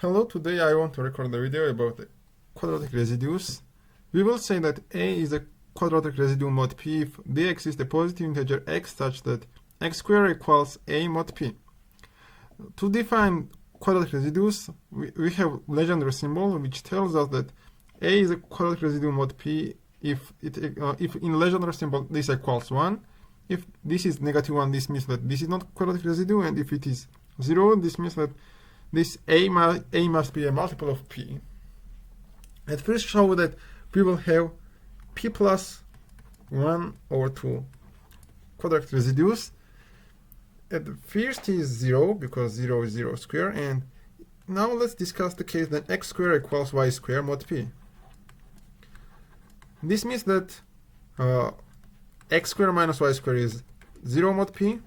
Hello, today I want to record a video about the quadratic residues. We will say that A is a quadratic residue mod P if dx is the positive integer x such that x squared equals A mod P. To define quadratic residues, we have Legendre symbol which tells us that A is a quadratic residue mod P if in Legendre symbol this equals 1. If this is -1, this means that this is not quadratic residue, and if it is 0, this means that this A must be a multiple of P. At first show that we will have P plus 1 over 2 quadratic residues. At the first is 0, because 0 is 0 square, and now let's discuss the case that x squared equals y squared mod P. This means that x squared minus y squared is 0 mod P.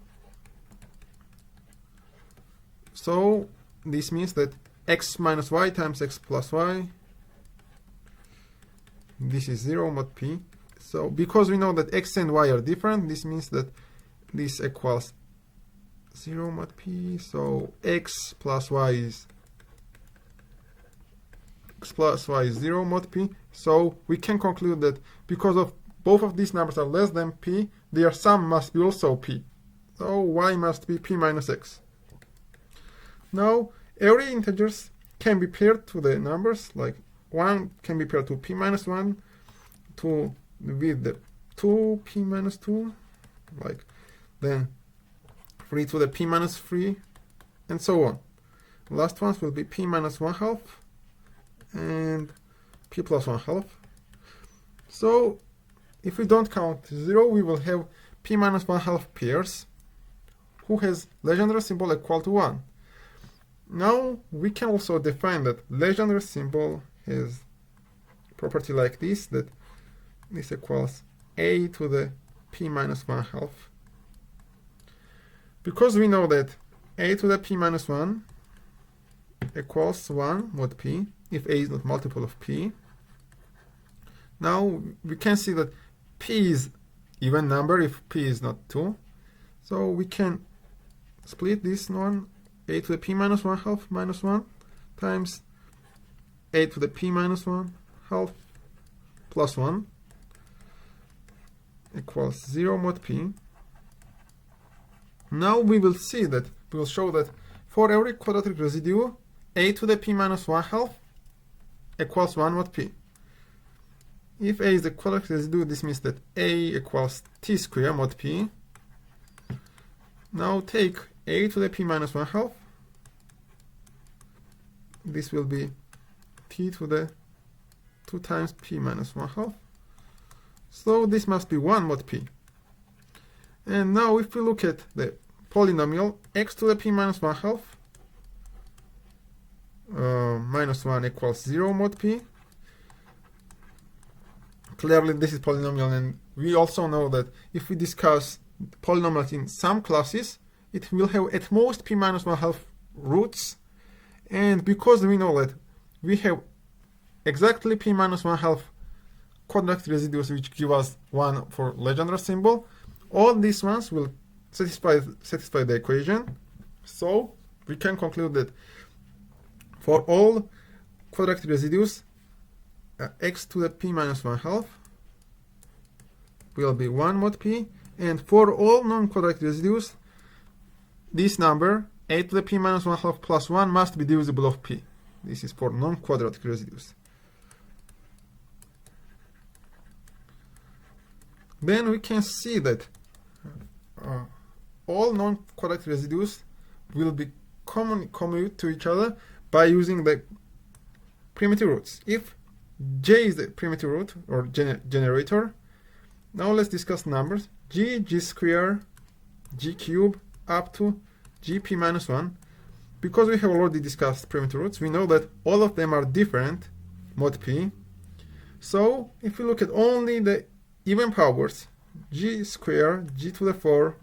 So this means that x minus y times x plus y, this is 0 mod P. So because we know that x and y are different, this means that this equals 0 mod P. So x plus y is 0 mod P. So we can conclude that because of both of these numbers are less than P, their sum must be also P. So y must be P minus x. Now, every integers can be paired to the numbers, like 1 can be paired to P minus 1, to with the 2 P minus 2, like then 3 to the P minus 3, and so on. The last ones will be P minus 1/2 and P plus 1/2. So, if we don't count 0, we will have P minus 1/2 pairs who has Legendre symbol equal to 1. Now we can also define that Legendre symbol has property like this, that this equals A to the P minus 1/2. Because we know that A to the P minus 1 equals 1 mod P, if A is not multiple of P. Now we can see that P is even number if P is not 2. So we can split this one, A to the P minus 1/2 minus 1 times A to the P minus 1/2 plus 1 equals 0 mod P. Now we will see that, we will show that for every quadratic residue, A to the P minus 1/2 equals 1 mod P. If A is a quadratic residue, this means that A equals T squared mod P. Now take A to the P minus 1/2. This will be T to the 2 times P minus 1/2. So this must be 1 mod P. And now if we look at the polynomial, x to the P minus 1/2 minus 1 equals 0 mod P. Clearly this is polynomial, and we also know that if we discuss polynomials in some classes, it will have at most P minus 1/2 roots. And because we know that we have exactly P minus 1/2 quadratic residues which give us 1 for Legendre symbol, all these ones will satisfy the equation. So we can conclude that for all quadratic residues, x to the P minus 1/2 will be 1 mod P, and for all non-quadratic residues, this number, A to the P minus 1/2 plus 1, must be divisible of P. This is for non-quadratic residues. Then we can see that all non-quadratic residues will be commute to each other by using the primitive roots. If J is the primitive root or generator, now let's discuss numbers. G squared, G cubed, up to Gp minus 1. Because we have already discussed primitive roots, we know that all of them are different mod P. So if we look at only the even powers, G squared, G to the 4,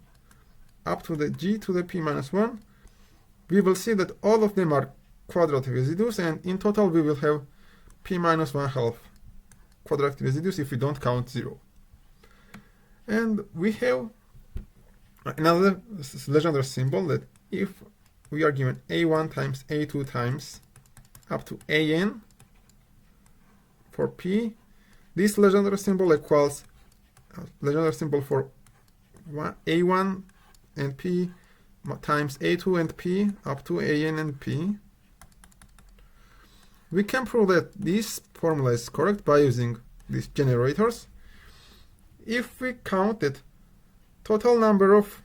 up to the G to the P minus 1, we will see that all of them are quadratic residues, and in total we will have P minus 1/2 quadratic residues if we don't count 0. And we have another Legendre symbol that if we are given A1 times A2 times up to an for p. This Legendre symbol equals Legendre symbol for a1 and p times a2 and p up to an and p. We can prove that this formula is correct by using these generators. If we counted total number of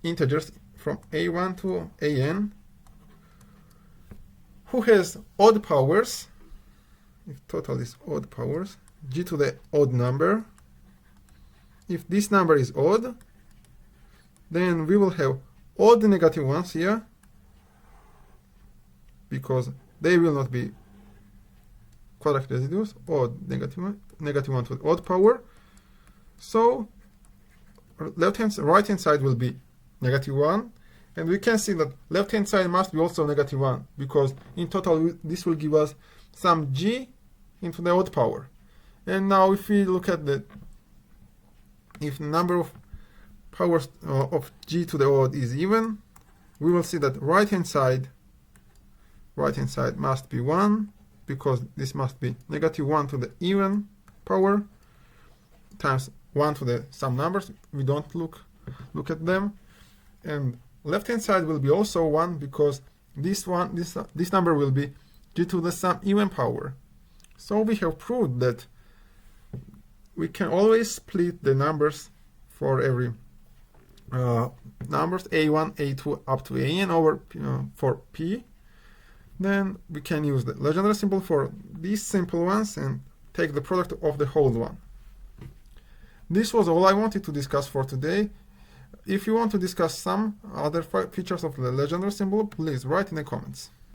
integers from a1 to an who has odd powers, if total is odd powers, g to the odd number, if this number is odd, then we will have odd negative ones here, because they will not be quadratic residues, odd negative one to the odd power. So right hand side will be -1, and we can see that left hand side must be also -1, because in total this will give us some g into the odd power. And now if we look at if number of powers of g to the odd is even, we will see that right hand side must be 1, because this must be -1 to the even power times 1 to the some numbers. We don't look at them. And left hand side will be also 1, because this number will be g to the some even power. So we have proved that we can always split the numbers for every numbers a1, a2 up to an over for p. Then we can use the Legendre symbol for these simple ones and take the product of the whole one. This was all I wanted to discuss for today. If you want to discuss some other features of the Legendre symbol, please write in the comments.